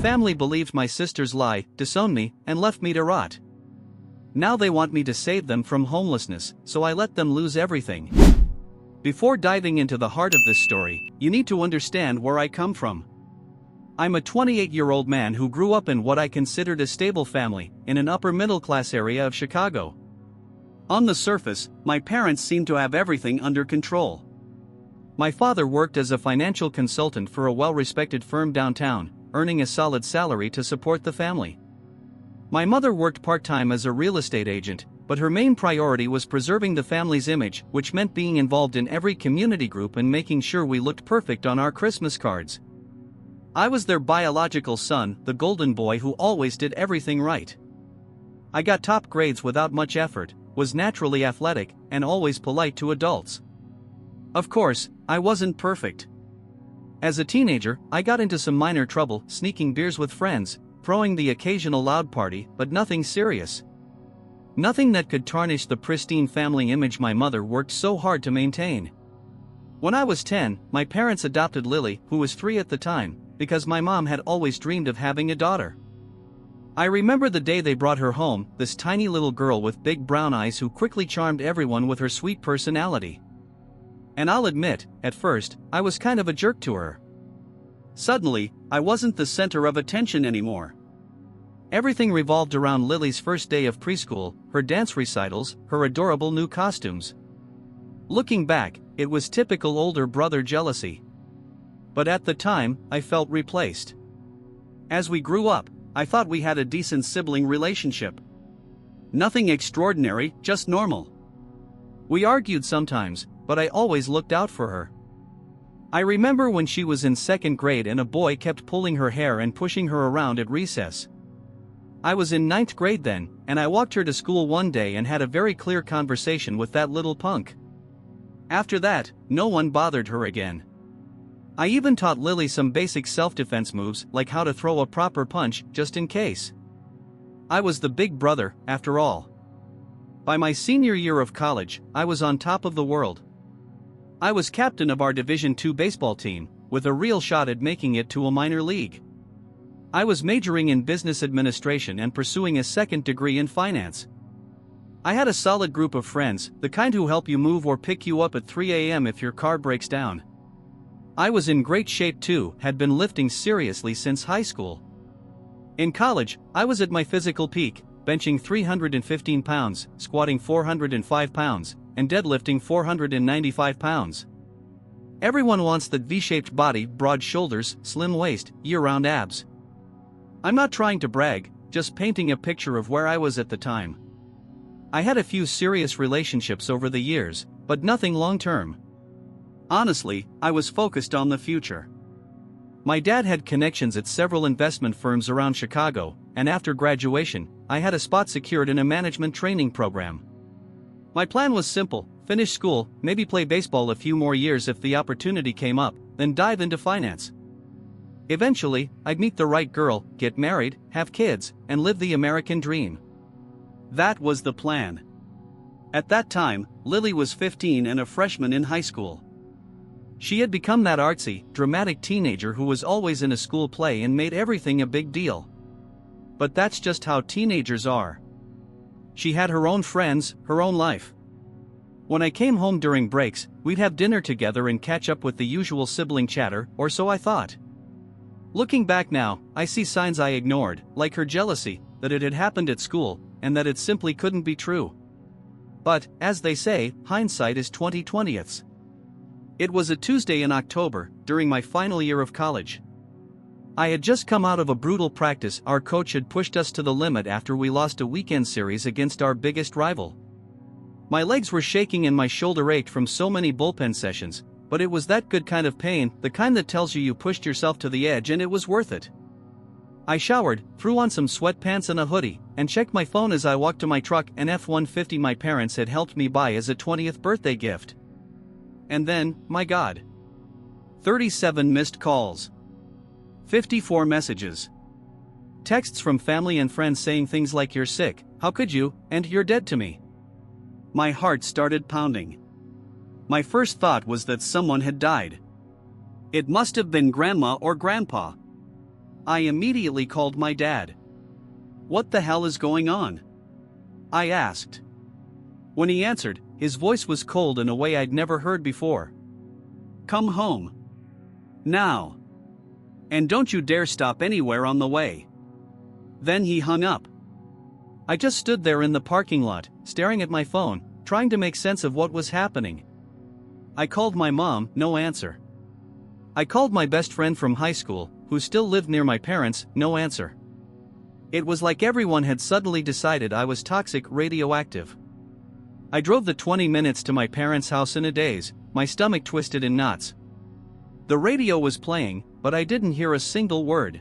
family believed my sister's lie, disowned me, and left me to rot. Now they want me to save them from homelessness, so I let them lose everything. Before diving into the heart of this story, you need to understand where I come from. I'm a 28-year-old man who grew up in what I considered a stable family, in an upper-middle-class area of Chicago. On the surface, my parents seemed to have everything under control. My father worked as a financial consultant for a well-respected firm downtown, earning a solid salary to support the family. My mother worked part-time as a real estate agent, but her main priority was preserving the family's image, which meant being involved in every community group and making sure we looked perfect on our Christmas cards. I was their biological son, the golden boy who always did everything right. I got top grades without much effort, was naturally athletic, and always polite to adults. Of course, I wasn't perfect. As a teenager, I got into some minor trouble, sneaking beers with friends, throwing the occasional loud party, but nothing serious. Nothing that could tarnish the pristine family image my mother worked so hard to maintain. When I was 10, my parents adopted Lily, who was 3 at the time, because my mom had always dreamed of having a daughter. I remember the day they brought her home, this tiny little girl with big brown eyes who quickly charmed everyone with her sweet personality. And I'll admit, at first, I was kind of a jerk to her. Suddenly, I wasn't the center of attention anymore. Everything revolved around Lily's first day of preschool, her dance recitals, her adorable new costumes. Looking back, it was typical older brother jealousy. But at the time, I felt replaced. As we grew up, I thought we had a decent sibling relationship. Nothing extraordinary, just normal. We argued sometimes, but I always looked out for her. I remember when she was in 2nd grade and a boy kept pulling her hair and pushing her around at recess. I was in 9th grade then, and I walked her to school one day and had a very clear conversation with that little punk. After that, no one bothered her again. I even taught Lily some basic self-defense moves, like how to throw a proper punch, just in case. I was the big brother, after all. By my senior year of college, I was on top of the world. I was captain of our Division II baseball team, with a real shot at making it to a minor league. I was majoring in business administration and pursuing a 2nd degree in finance. I had a solid group of friends, the kind who help you move or pick you up at 3 a.m. if your car breaks down. I was in great shape too, had been lifting seriously since high school. In college, I was at my physical peak, benching 315 pounds, squatting 405 pounds, and deadlifting 495 pounds. Everyone wants that V-shaped body, broad shoulders, slim waist, year-round abs. I'm not trying to brag, just painting a picture of where I was at the time. I had a few serious relationships over the years, but nothing long-term. Honestly, I was focused on the future. My dad had connections at several investment firms around Chicago, and after graduation, I had a spot secured in a management training program. My plan was simple: finish school, maybe play baseball a few more years if the opportunity came up, then dive into finance. Eventually, I'd meet the right girl, get married, have kids, and live the American dream. That was the plan. At that time, Lily was 15 and a freshman in high school. She had become that artsy, dramatic teenager who was always in a school play and made everything a big deal. But that's just how teenagers are. She had her own friends, her own life. When I came home during breaks, we'd have dinner together and catch up with the usual sibling chatter, or so I thought. Looking back now, I see signs I ignored, like her jealousy, that it had happened at school, and that it simply couldn't be true. But, as they say, hindsight is 20/20ths. It was a Tuesday in October, during my final year of college. I had just come out of a brutal practice. Our coach had pushed us to the limit after we lost a weekend series against our biggest rival. My legs were shaking and my shoulder ached from so many bullpen sessions, but it was that good kind of pain, the kind that tells you pushed yourself to the edge and it was worth it. I showered, threw on some sweatpants and a hoodie, and checked my phone as I walked to my truck, an F-150 my parents had helped me buy as a 20th birthday gift. And then, my God. 37 missed calls. 54 messages. Texts from family and friends saying things like "you're sick, how could you," and "you're dead to me." My heart started pounding. My first thought was that someone had died. It must have been grandma or grandpa. I immediately called my dad. "What the hell is going on?" I asked. When he answered, his voice was cold in a way I'd never heard before. "Come home. Now. And don't you dare stop anywhere on the way." Then he hung up. I just stood there in the parking lot, staring at my phone, trying to make sense of what was happening. I called my mom, no answer. I called my best friend from high school, who still lived near my parents, no answer. It was like everyone had suddenly decided I was toxic, radioactive. I drove the 20 minutes to my parents' house in a daze, my stomach twisted in knots. The radio was playing, but I didn't hear a single word.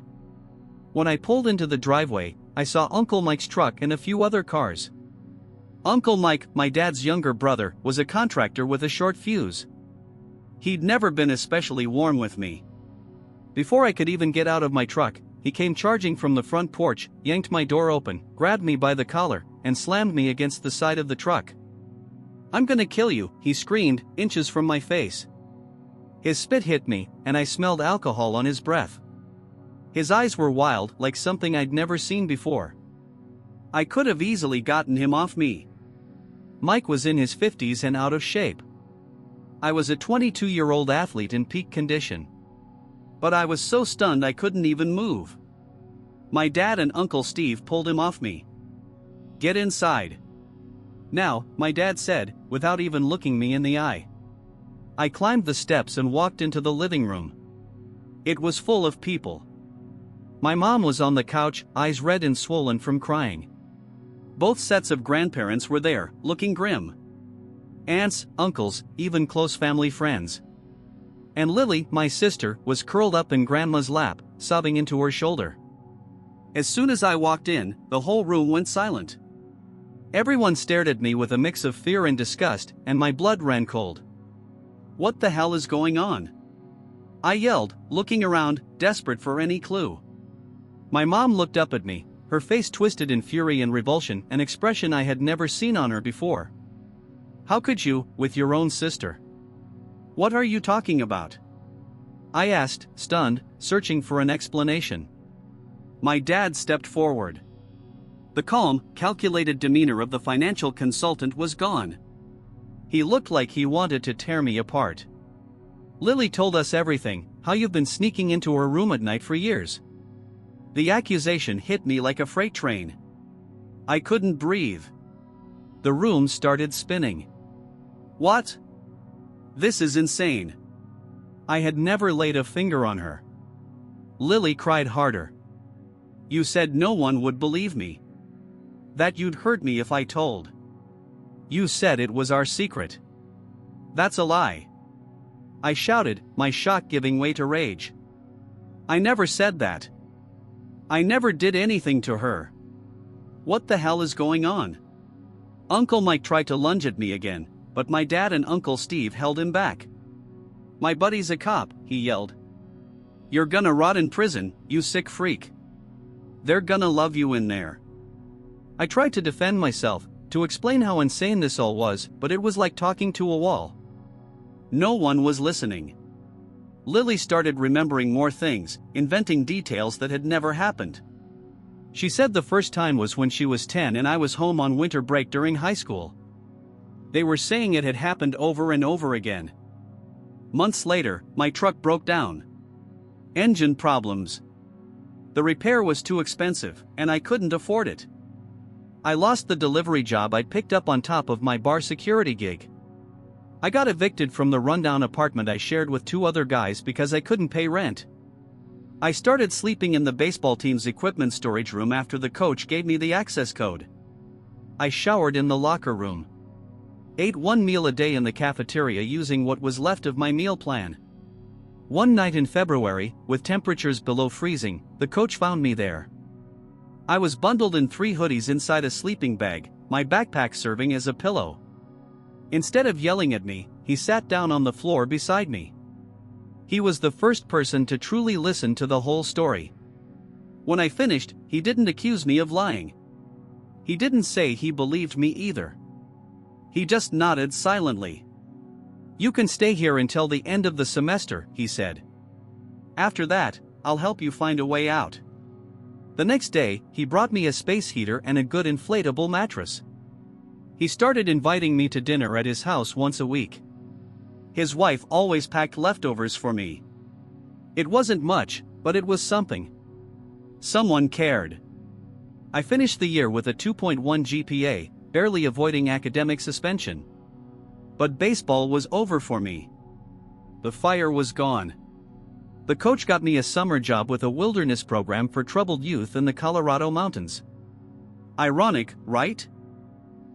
When I pulled into the driveway, I saw Uncle Mike's truck and a few other cars. Uncle Mike, my dad's younger brother, was a contractor with a short fuse. He'd never been especially warm with me. Before I could even get out of my truck, he came charging from the front porch, yanked my door open, grabbed me by the collar, and slammed me against the side of the truck. "I'm gonna kill you," he screamed, inches from my face. His spit hit me, and I smelled alcohol on his breath. His eyes were wild, like something I'd never seen before. I could have easily gotten him off me. Mike was in his 50s and out of shape. I was a 22-year-old athlete in peak condition. But I was so stunned I couldn't even move. My dad and Uncle Steve pulled him off me. "Get inside now," my dad said, without even looking me in the eye. I climbed the steps and walked into the living room. It was full of people. My mom was on the couch, eyes red and swollen from crying. Both sets of grandparents were there, looking grim. Aunts, uncles, even close family friends. And Lily, my sister, was curled up in Grandma's lap, sobbing into her shoulder. As soon as I walked in, the whole room went silent. Everyone stared at me with a mix of fear and disgust, and my blood ran cold. "What the hell is going on?" I yelled, looking around, desperate for any clue. My mom looked up at me, her face twisted in fury and revulsion, an expression I had never seen on her before. "How could you, with your own sister? What are you talking about?" I asked, stunned, searching for an explanation. My dad stepped forward. The calm, calculated demeanor of the financial consultant was gone. He looked like he wanted to tear me apart. "Lily told us everything, how you've been sneaking into her room at night for years." The accusation hit me like a freight train. I couldn't breathe. The room started spinning. "What? This is insane." I had never laid a finger on her. Lily cried harder. "You said no one would believe me. That you'd hurt me if I told. You said it was our secret." "That's a lie." I shouted, my shock giving way to rage. "I never said that. I never did anything to her. What the hell is going on?" Uncle Mike tried to lunge at me again, but my dad and Uncle Steve held him back. "My buddy's a cop," he yelled. "You're gonna rot in prison, you sick freak. They're gonna love you in there." I tried to defend myself, to explain how insane this all was, but it was like talking to a wall. No one was listening. Lily started remembering more things, inventing details that had never happened. She said the first time was when she was 10 and I was home on winter break during high school. They were saying it had happened over and over again. Months later, my truck broke down. Engine problems. The repair was too expensive, and I couldn't afford it. I lost the delivery job I'd picked up on top of my bar security gig. I got evicted from the rundown apartment I shared with 2 other guys because I couldn't pay rent. I started sleeping in the baseball team's equipment storage room after the coach gave me the access code. I showered in the locker room. Ate 1 meal a day in the cafeteria using what was left of my meal plan. One night in February, with temperatures below freezing, the coach found me there. I was bundled in 3 hoodies inside a sleeping bag, my backpack serving as a pillow. Instead of yelling at me, he sat down on the floor beside me. He was the first person to truly listen to the whole story. When I finished, he didn't accuse me of lying. He didn't say he believed me either. He just nodded silently. "You can stay here until the end of the semester," he said. After that, I'll help you find a way out. The next day, he brought me a space heater and a good inflatable mattress. He started inviting me to dinner at his house once a week. His wife always packed leftovers for me. It wasn't much, but it was something. Someone cared. I finished the year with a 2.1 GPA, barely avoiding academic suspension. But baseball was over for me. The fire was gone. The coach got me a summer job with a wilderness program for troubled youth in the Colorado mountains. Ironic, right?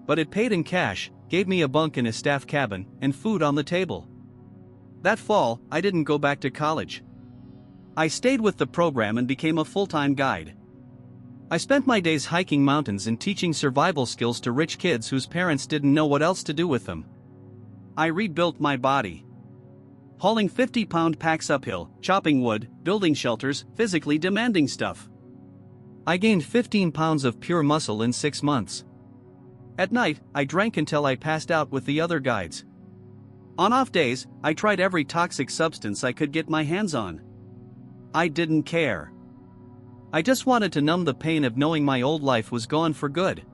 But it paid in cash, gave me a bunk in a staff cabin, and food on the table. That fall, I didn't go back to college. I stayed with the program and became a full-time guide. I spent my days hiking mountains and teaching survival skills to rich kids whose parents didn't know what else to do with them. I rebuilt my body. Hauling 50-pound packs uphill, chopping wood, building shelters, physically demanding stuff. I gained 15 pounds of pure muscle in 6 months. At night, I drank until I passed out with the other guides. On off days, I tried every toxic substance I could get my hands on. I didn't care. I just wanted to numb the pain of knowing my old life was gone for good.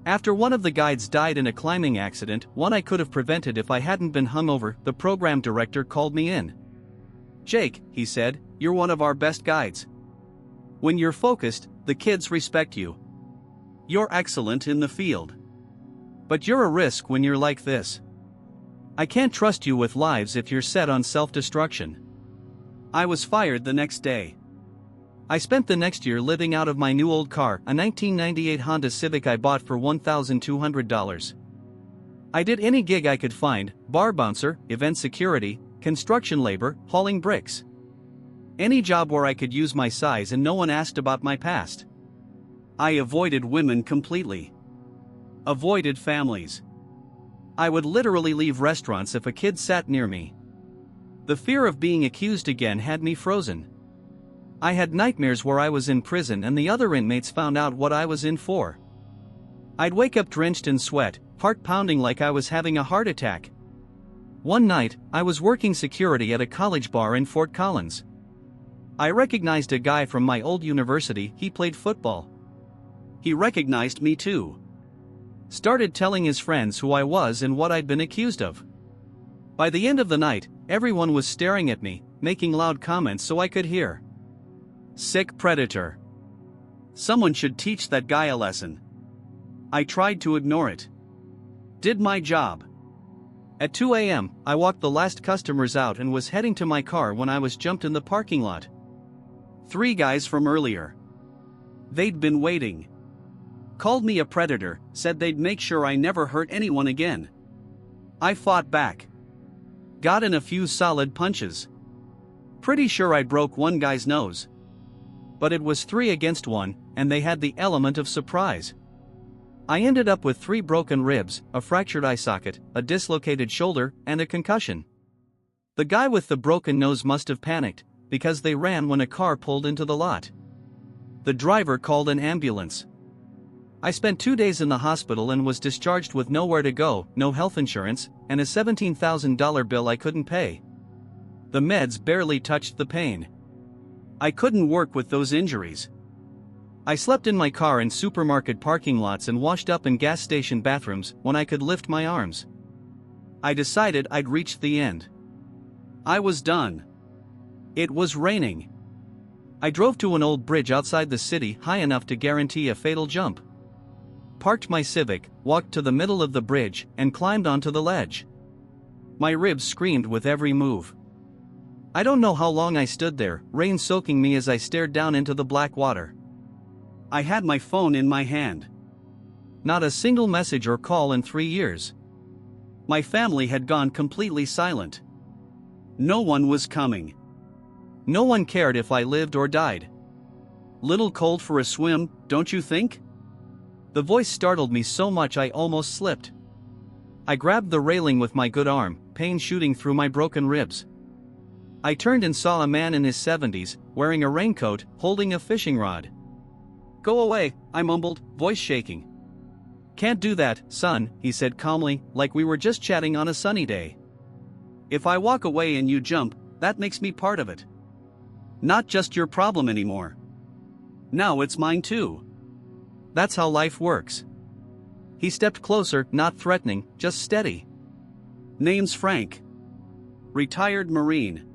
After one of the guides died in a climbing accident, one I could have prevented if I hadn't been hungover, the program director called me in. "Jake," he said, "you're one of our best guides. When you're focused, the kids respect you. You're excellent in the field. But you're a risk when you're like this. I can't trust you with lives if you're set on self-destruction." I was fired the next day. I spent the next year living out of my new old car, a 1998 Honda Civic I bought for $1,200. I did any gig I could find: bar bouncer, event security, construction labor, hauling bricks. Any job where I could use my size and no one asked about my past. I avoided women completely. Avoided families. I would literally leave restaurants if a kid sat near me. The fear of being accused again had me frozen. I had nightmares where I was in prison and the other inmates found out what I was in for. I'd wake up drenched in sweat, heart pounding like I was having a heart attack. One night, I was working security at a college bar in Fort Collins. I recognized a guy from my old university. He played football. He recognized me too. Started telling his friends who I was and what I'd been accused of. By the end of the night, everyone was staring at me, making loud comments so I could hear. Sick predator. Someone should teach that guy a lesson. I tried to ignore it. Did my job. At 2 a.m., I walked the last customers out and was heading to my car when I was jumped in the parking lot. 3 guys from earlier. They'd been waiting. Called me a predator, said they'd make sure I never hurt anyone again. I fought back. Got in a few solid punches. Pretty sure I broke one guy's nose. But it was 3 against 1, and they had the element of surprise. I ended up with 3 broken ribs, a fractured eye socket, a dislocated shoulder, and a concussion. The guy with the broken nose must have panicked, because they ran when a car pulled into the lot. The driver called an ambulance. I spent 2 days in the hospital and was discharged with nowhere to go, no health insurance, and a $17,000 bill I couldn't pay. The meds barely touched the pain. I couldn't work with those injuries. I slept in my car in supermarket parking lots and washed up in gas station bathrooms when I could lift my arms. I decided I'd reached the end. I was done. It was raining. I drove to an old bridge outside the city high enough to guarantee a fatal jump. Parked my Civic, walked to the middle of the bridge, and climbed onto the ledge. My ribs screamed with every move. I don't know how long I stood there, rain soaking me as I stared down into the black water. I had my phone in my hand. Not a single message or call in 3 years. My family had gone completely silent. No one was coming. No one cared if I lived or died. Little cold for a swim, don't you think? The voice startled me so much I almost slipped. I grabbed the railing with my good arm, pain shooting through my broken ribs. I turned and saw a man in his 70s, wearing a raincoat, holding a fishing rod. "Go away," I mumbled, voice shaking. "Can't do that, son," he said calmly, like we were just chatting on a sunny day. "If I walk away and you jump, that makes me part of it." Not just your problem anymore. Now it's mine too. That's how life works. He stepped closer, not threatening, just steady. Name's Frank. Retired Marine.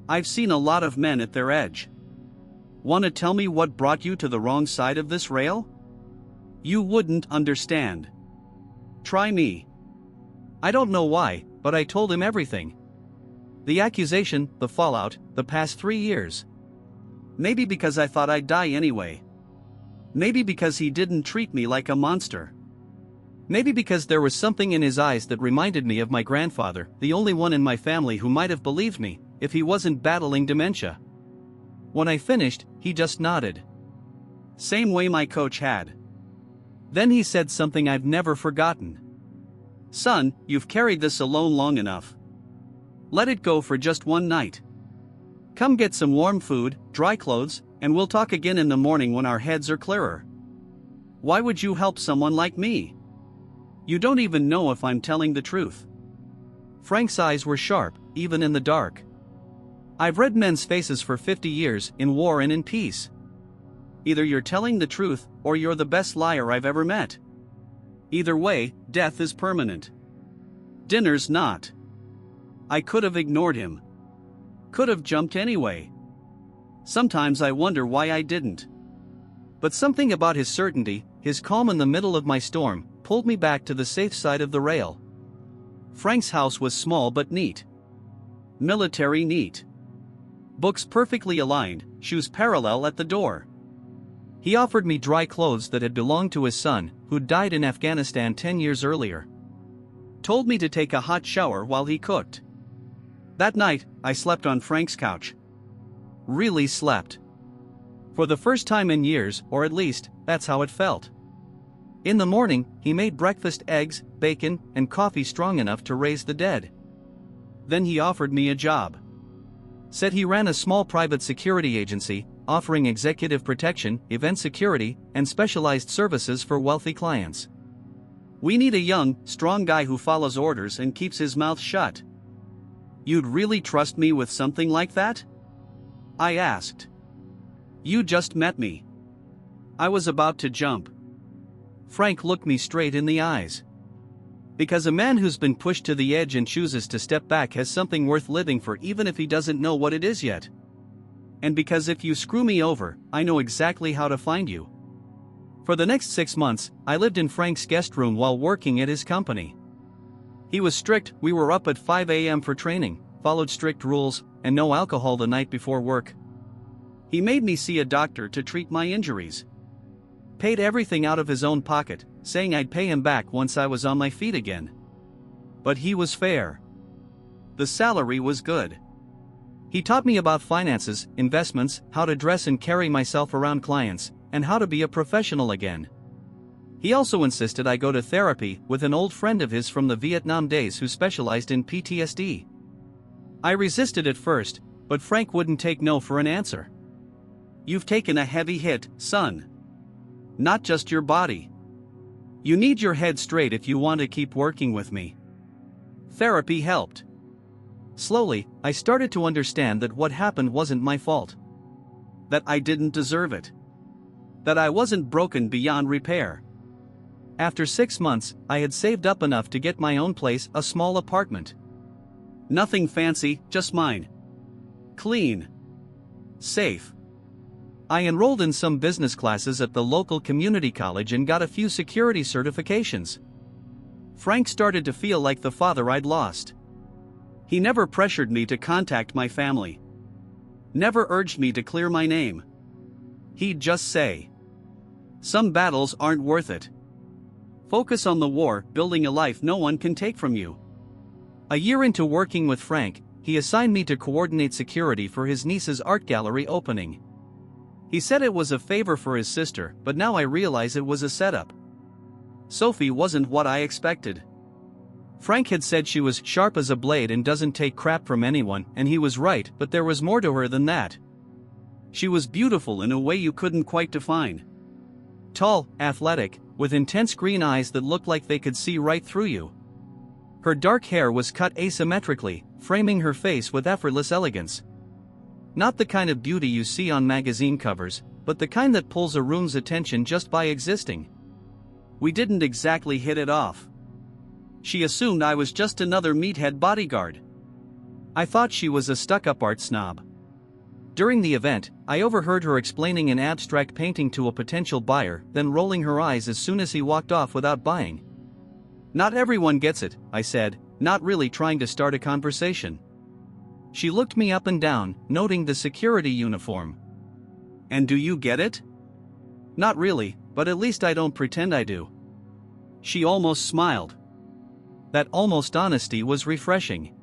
I've seen a lot of men at their edge. Wanna tell me what brought you to the wrong side of this rail? You wouldn't understand. Try me. I don't know why, but I told him everything. The accusation, the fallout, the past 3 years. Maybe because I thought I'd die anyway. Maybe because he didn't treat me like a monster. Maybe because there was something in his eyes that reminded me of my grandfather, the only one in my family who might have believed me, if he wasn't battling dementia. When I finished, he just nodded. Same way my coach had. Then he said something I've never forgotten. Son, you've carried this alone long enough. Let it go for just one night. Come get some warm food, dry clothes, and we'll talk again in the morning when our heads are clearer. Why would you help someone like me? You don't even know if I'm telling the truth. Frank's eyes were sharp, even in the dark. I've read men's faces for 50 years, in war and in peace. Either you're telling the truth, or you're the best liar I've ever met. Either way, death is permanent. Dinner's not. I could have ignored him. Could have jumped anyway. Sometimes I wonder why I didn't. But something about his certainty, his calm in the middle of my storm, pulled me back to the safe side of the rail. Frank's house was small but neat. Military neat. Books perfectly aligned, shoes parallel at the door. He offered me dry clothes that had belonged to his son, who'd died in Afghanistan 10 years earlier. Told me to take a hot shower while he cooked. That night, I slept on Frank's couch. Really slept. For the first time in years, or at least, that's how it felt. In the morning, he made breakfast eggs, bacon, and coffee strong enough to raise the dead. Then he offered me a job. Said he ran a small private security agency, offering executive protection, event security, and specialized services for wealthy clients. We need a young, strong guy who follows orders and keeps his mouth shut. You'd really trust me with something like that? I asked. You just met me. I was about to jump. Frank looked me straight in the eyes. Because a man who's been pushed to the edge and chooses to step back has something worth living for even if he doesn't know what it is yet. And because if you screw me over, I know exactly how to find you. For the next 6 months, I lived in Frank's guest room while working at his company. He was strict, we were up at 5 a.m. for training, followed strict rules, and no alcohol the night before work. He made me see a doctor to treat my injuries. Paid everything out of his own pocket, saying I'd pay him back once I was on my feet again. But he was fair. The salary was good. He taught me about finances, investments, how to dress and carry myself around clients, and how to be a professional again. He also insisted I go to therapy with an old friend of his from the Vietnam days who specialized in PTSD. I resisted at first, but Frank wouldn't take no for an answer. You've taken a heavy hit, son. Not just your body. You need your head straight if you want to keep working with me. Therapy helped. Slowly, I started to understand that what happened wasn't my fault. That I didn't deserve it. That I wasn't broken beyond repair. After 6 months, I had saved up enough to get my own place, a small apartment. Nothing fancy, just mine. Clean. Safe. I enrolled in some business classes at the local community college and got a few security certifications. Frank started to feel like the father I'd lost. He never pressured me to contact my family. Never urged me to clear my name. He'd just say, "Some battles aren't worth it. Focus on the war, building a life no one can take from you." A year into working with Frank, he assigned me to coordinate security for his niece's art gallery opening. He said it was a favor for his sister, but now I realize it was a setup. Sophie wasn't what I expected. Frank had said she was sharp as a blade and doesn't take crap from anyone, and he was right, but there was more to her than that. She was beautiful in a way you couldn't quite define. Tall, athletic, with intense green eyes that looked like they could see right through you. Her dark hair was cut asymmetrically, framing her face with effortless elegance. Not the kind of beauty you see on magazine covers, but the kind that pulls a room's attention just by existing. We didn't exactly hit it off. She assumed I was just another meathead bodyguard. I thought she was a stuck-up art snob. During the event, I overheard her explaining an abstract painting to a potential buyer, then rolling her eyes as soon as he walked off without buying. "Not everyone gets it," I said, not really trying to start a conversation. She looked me up and down, noting the security uniform. "And do you get it?" "Not really, but at least I don't pretend I do." She almost smiled. That almost honesty was refreshing.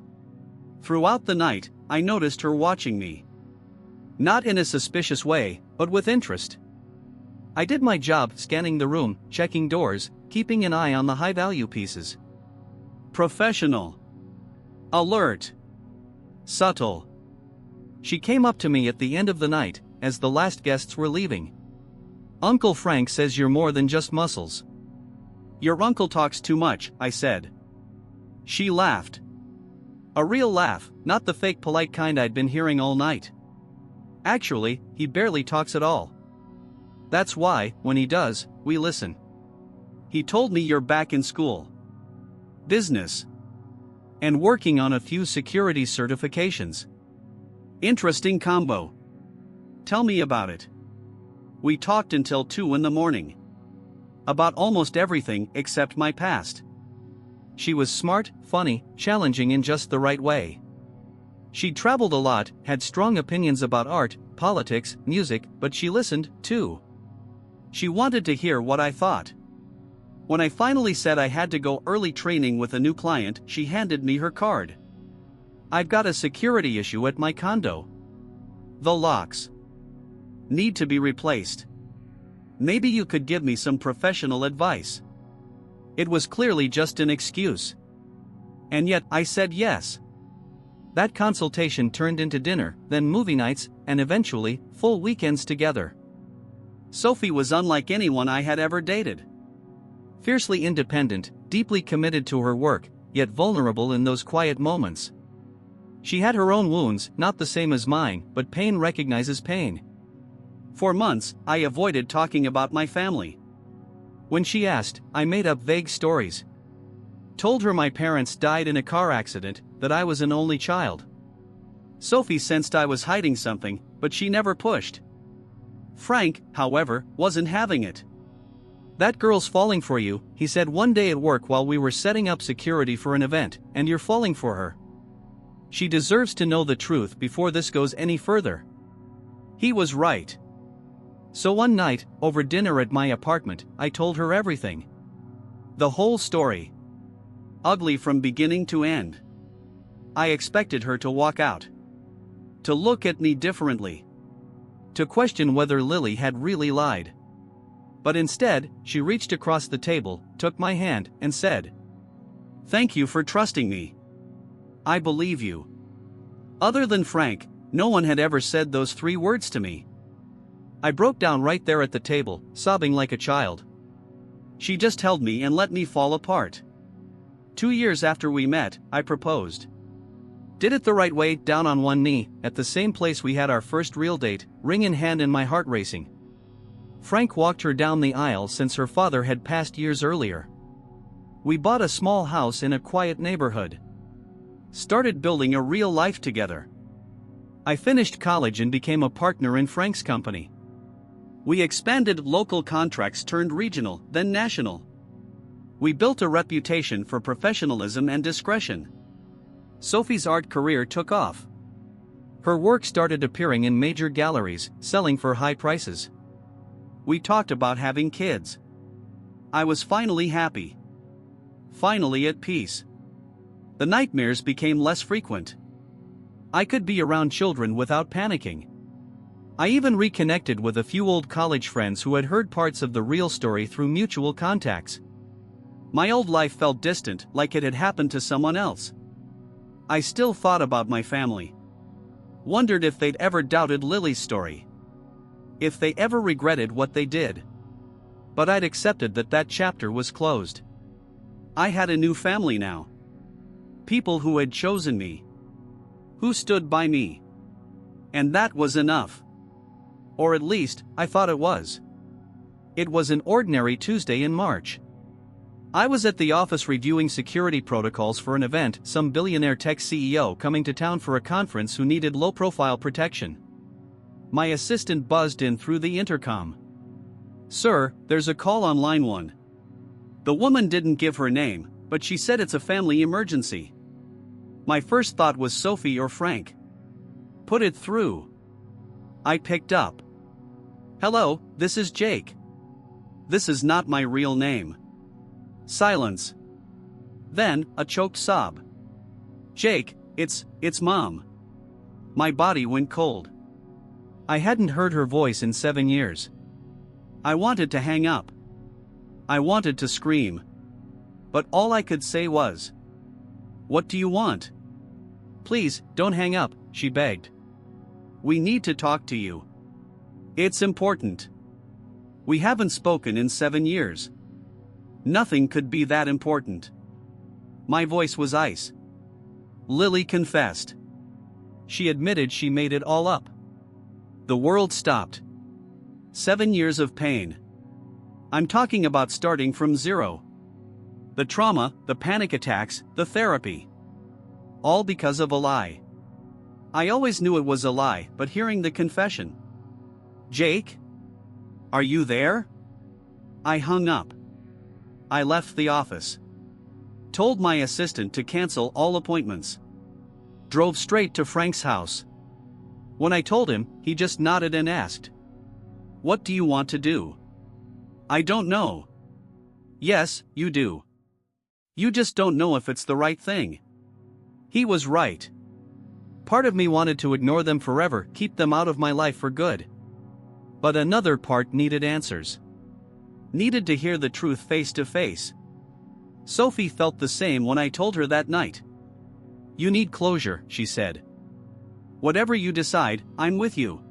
Throughout the night, I noticed her watching me. Not in a suspicious way, but with interest. I did my job scanning the room, checking doors, keeping an eye on the high-value pieces. Professional. Alert. Subtle. She came up to me at the end of the night, as the last guests were leaving. "Uncle Frank says you're more than just muscles." "Your uncle talks too much," I said. She laughed. A real laugh, not the fake polite kind I'd been hearing all night. Actually, he barely talks at all. That's why, when he does, we listen. "He told me you're back in school. Business. And working on a few security certifications. Interesting combo. Tell me about it." We talked until 2 in the morning. About almost everything except my past. She was smart, funny, challenging in just the right way. She'd traveled a lot, had strong opinions about art, politics, music, but she listened, too. She wanted to hear what I thought. When I finally said I had to go early training with a new client, she handed me her card. "I've got a security issue at my condo. The locks need to be replaced. Maybe you could give me some professional advice." It was clearly just an excuse. And yet, I said yes. That consultation turned into dinner, then movie nights, and eventually, full weekends together. Sophie was unlike anyone I had ever dated. Fiercely independent, deeply committed to her work, yet vulnerable in those quiet moments. She had her own wounds, not the same as mine, but pain recognizes pain. For months, I avoided talking about my family. When she asked, I made up vague stories. Told her my parents died in a car accident, that I was an only child. Sophie sensed I was hiding something, but she never pushed. Frank, however, wasn't having it. "That girl's falling for you," he said one day at work while we were setting up security for an event, "and you're falling for her. She deserves to know the truth before this goes any further." He was right. So one night, over dinner at my apartment, I told her everything. The whole story. Ugly from beginning to end. I expected her to walk out. To look at me differently. To question whether Lily had really lied. But instead, she reached across the table, took my hand, and said, "Thank you for trusting me. I believe you." Other than Frank, no one had ever said those 3 words to me. I broke down right there at the table, sobbing like a child. She just held me and let me fall apart. 2 years after we met, I proposed. Did it the right way, down on one knee, at the same place we had our first real date, ring in hand and my heart racing. Frank walked her down the aisle since her father had passed years earlier. We bought a small house in a quiet neighborhood. Started building a real life together. I finished college and became a partner in Frank's company. We expanded local contracts, turned regional, then national. We built a reputation for professionalism and discretion. Sophie's art career took off. Her work started appearing in major galleries, selling for high prices. We talked about having kids. I was finally happy. Finally at peace. The nightmares became less frequent. I could be around children without panicking. I even reconnected with a few old college friends who had heard parts of the real story through mutual contacts. My old life felt distant, like it had happened to someone else. I still thought about my family. Wondered if they'd ever doubted Lily's story. If they ever regretted what they did. But I'd accepted that that chapter was closed. I had a new family now. People who had chosen me. Who stood by me. And that was enough. Or at least, I thought it was. It was an ordinary Tuesday in March. I was at the office reviewing security protocols for an event, some billionaire tech CEO coming to town for a conference who needed low-profile protection. My assistant buzzed in through the intercom. "Sir, there's a call on line 1. The woman didn't give her name, but she said it's a family emergency." My first thought was Sophie or Frank. "Put it through." I picked up. "Hello, this is Jake." This is not my real name. Silence. Then, a choked sob. "Jake, it's Mom." My body went cold. I hadn't heard her voice in 7 years. I wanted to hang up. I wanted to scream. But all I could say was, "What do you want?" "Please, don't hang up," she begged. "We need to talk to you. It's important. We haven't spoken in 7 years. Nothing could be that important." My voice was ice. Lily confessed. She admitted she made it all up. The world stopped. 7 years of pain. I'm talking about starting from zero. The trauma, the panic attacks, the therapy. All because of a lie. I always knew it was a lie, but hearing the confession. "Jake? Are you there?" I hung up. I left the office. Told my assistant to cancel all appointments. Drove straight to Frank's house. When I told him, he just nodded and asked, "What do you want to do?" "I don't know." "Yes, you do. You just don't know if it's the right thing." He was right. Part of me wanted to ignore them forever, keep them out of my life for good. But another part needed answers. Needed to hear the truth face to face. Sophie felt the same when I told her that night. "You need closure," she said. "Whatever you decide, I'm with you.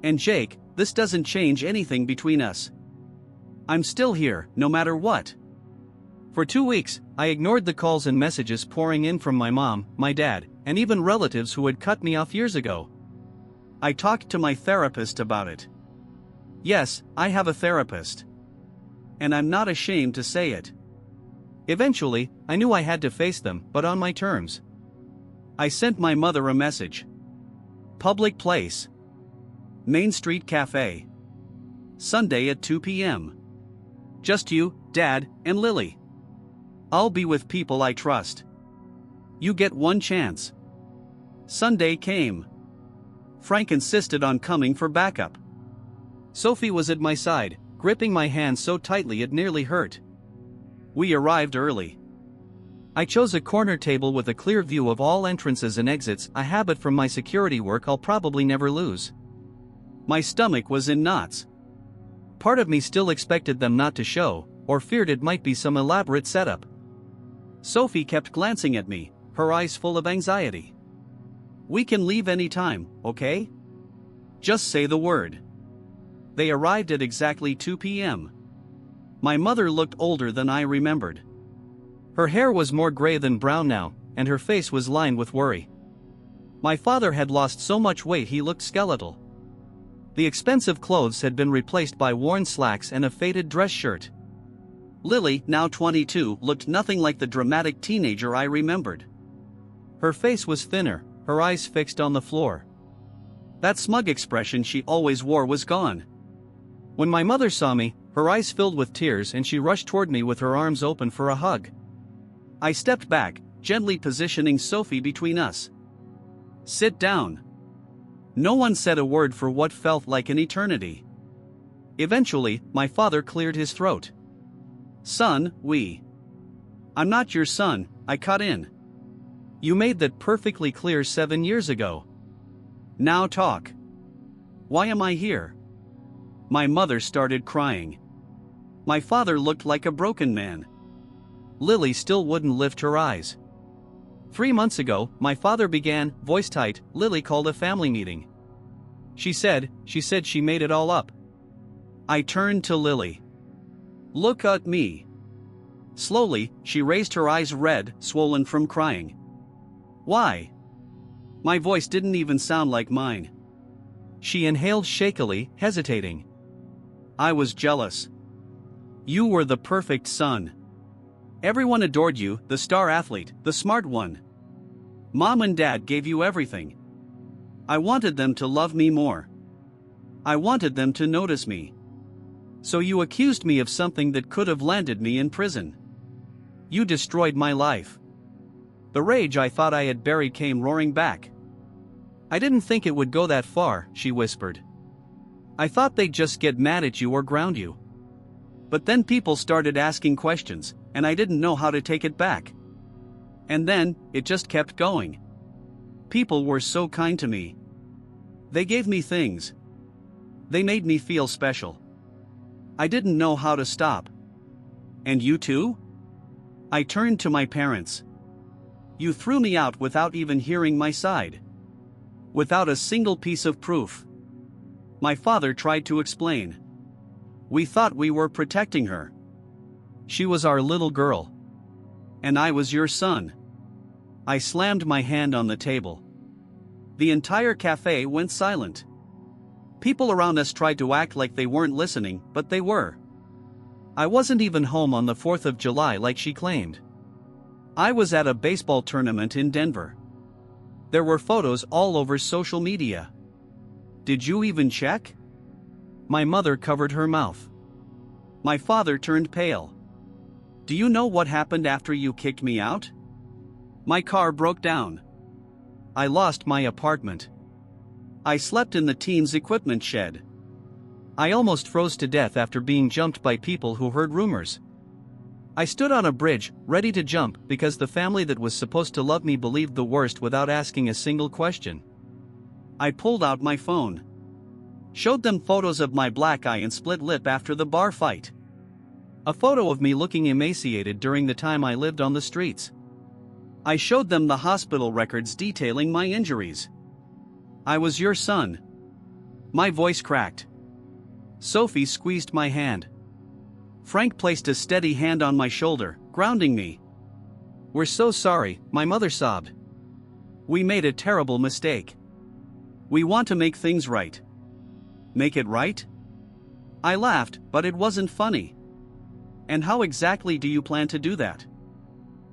And Jake, this doesn't change anything between us. I'm still here, no matter what." For 2 weeks, I ignored the calls and messages pouring in from my mom, my dad, and even relatives who had cut me off years ago. I talked to my therapist about it. Yes, I have a therapist. And I'm not ashamed to say it. Eventually, I knew I had to face them, but on my terms. I sent my mother a message. Public place. Main Street Cafe. Sunday at 2 p.m. Just you, Dad, and Lily. I'll be with people I trust. You get one chance. Sunday came. Frank insisted on coming for backup. Sophie was at my side, gripping my hand so tightly it nearly hurt. We arrived early. I chose a corner table with a clear view of all entrances and exits, a habit from my security work I'll probably never lose. My stomach was in knots. Part of me still expected them not to show, or feared it might be some elaborate setup. Sophie kept glancing at me, her eyes full of anxiety. "We can leave any time, okay? Just say the word." They arrived at exactly 2 p.m. My mother looked older than I remembered. Her hair was more gray than brown now, and her face was lined with worry. My father had lost so much weight he looked skeletal. The expensive clothes had been replaced by worn slacks and a faded dress shirt. Lily, now 22, looked nothing like the dramatic teenager I remembered. Her face was thinner, her eyes fixed on the floor. That smug expression she always wore was gone. When my mother saw me, her eyes filled with tears and she rushed toward me with her arms open for a hug. I stepped back, gently positioning Sophie between us. "Sit down." No one said a word for what felt like an eternity. Eventually, my father cleared his throat. "Son, I'm not your son," I cut in. "You made that perfectly clear 7 years ago. Now talk. Why am I here?" My mother started crying. My father looked like a broken man. Lily still wouldn't lift her eyes. 3 months ago, my father began, voice tight. Lily called a family meeting. She said she made it all up. I turned to Lily. "Look at me." Slowly, she raised her eyes red, swollen from crying. "Why?" My voice didn't even sound like mine. She inhaled shakily, hesitating. I was jealous. You were the perfect son. Everyone adored you, the star athlete, the smart one. Mom and Dad gave you everything. I wanted them to love me more. I wanted them to notice me. So you accused me of something that could have landed me in prison. You destroyed my life. The rage I thought I had buried came roaring back. I didn't think it would go that far, she whispered. I thought they'd just get mad at you or ground you. But then people started asking questions, and I didn't know how to take it back. And then, it just kept going. People were so kind to me. They gave me things. They made me feel special. I didn't know how to stop. And you too? I turned to my parents. You threw me out without even hearing my side. Without a single piece of proof. My father tried to explain. We thought we were protecting her. She was our little girl. And I was your son. I slammed my hand on the table. The entire cafe went silent. People around us tried to act like they weren't listening, but they were. I wasn't even home on the 4th of July like she claimed. I was at a baseball tournament in Denver. There were photos all over social media. Did you even check? My mother covered her mouth. My father turned pale. Do you know what happened after you kicked me out? My car broke down. I lost my apartment. I slept in the team's equipment shed. I almost froze to death after being jumped by people who heard rumors. I stood on a bridge, ready to jump, because the family that was supposed to love me believed the worst without asking a single question. I pulled out my phone. Showed them photos of my black eye and split lip after the bar fight. A photo of me looking emaciated during the time I lived on the streets. I showed them the hospital records detailing my injuries. I was your son. My voice cracked. Sophie squeezed my hand. Frank placed a steady hand on my shoulder, grounding me. We're so sorry, my mother sobbed. We made a terrible mistake. We want to make things right. Make it right? I laughed, but it wasn't funny. And how exactly do you plan to do that?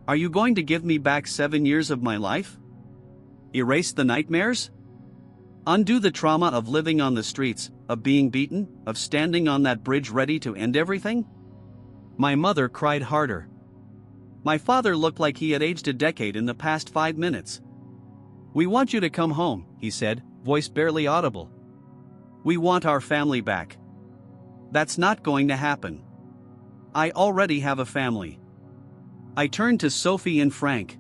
Are you going to give me back 7 years of my life? Erase the nightmares? Undo the trauma of living on the streets, of being beaten, of standing on that bridge ready to end everything? My mother cried harder. My father looked like he had aged a decade in the past 5 minutes. We want you to come home, he said, voice barely audible. We want our family back. That's not going to happen. I already have a family. I turned to Sophie and Frank.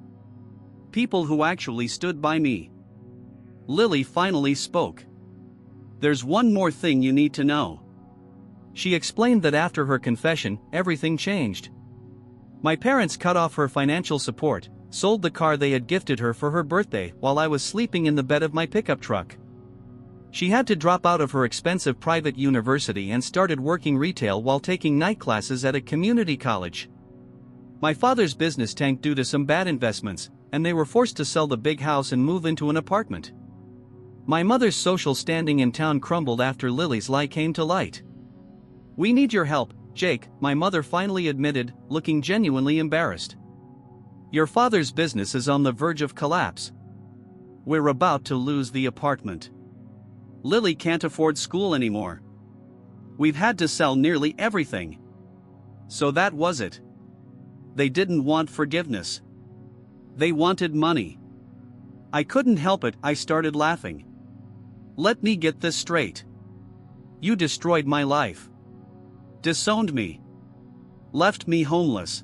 People who actually stood by me. Lily finally spoke. There's one more thing you need to know. She explained that after her confession, everything changed. My parents cut off her financial support, sold the car they had gifted her for her birthday while I was sleeping in the bed of my pickup truck. She had to drop out of her expensive private university and started working retail while taking night classes at a community college. My father's business tanked due to some bad investments, and they were forced to sell the big house and move into an apartment. My mother's social standing in town crumbled after Lily's lie came to light. We need your help, Jake, my mother finally admitted, looking genuinely embarrassed. Your father's business is on the verge of collapse. We're about to lose the apartment. Lily can't afford school anymore. We've had to sell nearly everything. So that was it. They didn't want forgiveness. They wanted money. I couldn't help it, I started laughing. Let me get this straight. You destroyed my life. Disowned me. Left me homeless.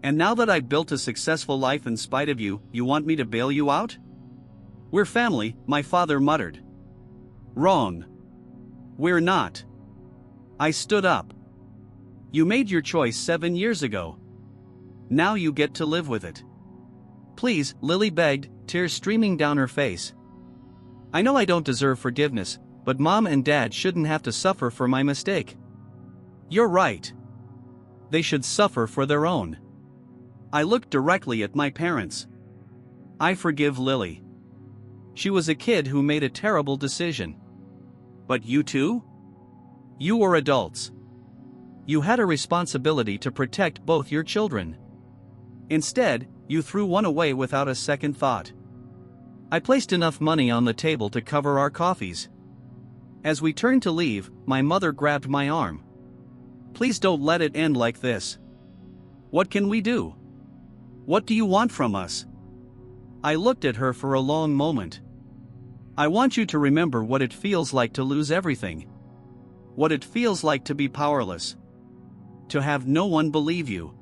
And now that I've built a successful life in spite of you, you want me to bail you out? We're family, my father muttered. Wrong. We're not. I stood up. You made your choice 7 years ago. Now you get to live with it. Please, Lily begged, tears streaming down her face. I know I don't deserve forgiveness, but Mom and Dad shouldn't have to suffer for my mistake. You're right. They should suffer for their own. I looked directly at my parents. I forgive Lily. She was a kid who made a terrible decision. But you too? You were adults. You had a responsibility to protect both your children. Instead, you threw one away without a second thought. I placed enough money on the table to cover our coffees. As we turned to leave, my mother grabbed my arm. Please don't let it end like this. What can we do? What do you want from us? I looked at her for a long moment. I want you to remember what it feels like to lose everything. What it feels like to be powerless. To have no one believe you.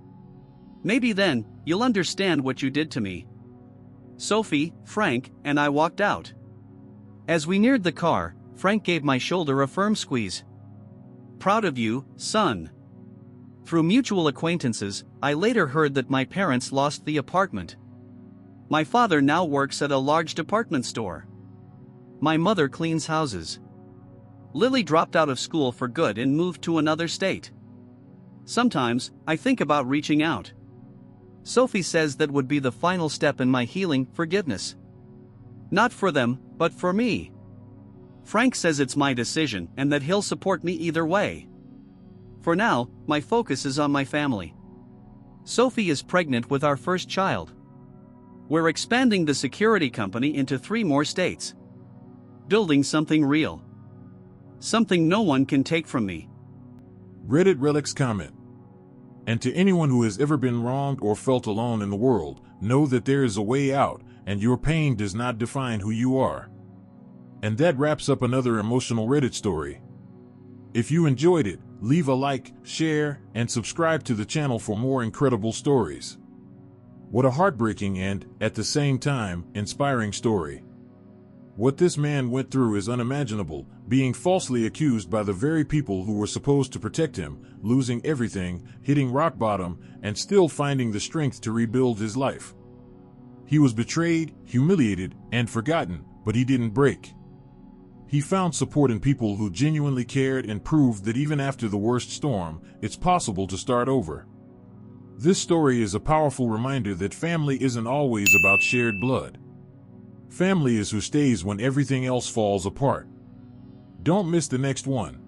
Maybe then, you'll understand what you did to me. Sophie, Frank, and I walked out. As we neared the car, Frank gave my shoulder a firm squeeze. Proud of you, son. Through mutual acquaintances, I later heard that my parents lost the apartment. My father now works at a large department store. My mother cleans houses. Lily dropped out of school for good and moved to another state. Sometimes, I think about reaching out. Sophie says that would be the final step in my healing forgiveness. Not for them, but for me. Frank says it's my decision and that he'll support me either way. For now, my focus is on my family. Sophie is pregnant with our first child. We're expanding the security company into 3 more states. Building something real. Something no one can take from me. Reddit Relics comment. And to anyone who has ever been wronged or felt alone in the world, know that there is a way out, and your pain does not define who you are. And that wraps up another emotional Reddit story. If you enjoyed it, leave a like, share, and subscribe to the channel for more incredible stories. What a heartbreaking and, at the same time, inspiring story. What this man went through is unimaginable, being falsely accused by the very people who were supposed to protect him, losing everything, hitting rock bottom, and still finding the strength to rebuild his life. He was betrayed, humiliated, and forgotten, but he didn't break. He found support in people who genuinely cared and proved that even after the worst storm, it's possible to start over. This story is a powerful reminder that family isn't always about shared blood. Family is who stays when everything else falls apart. Don't miss the next one.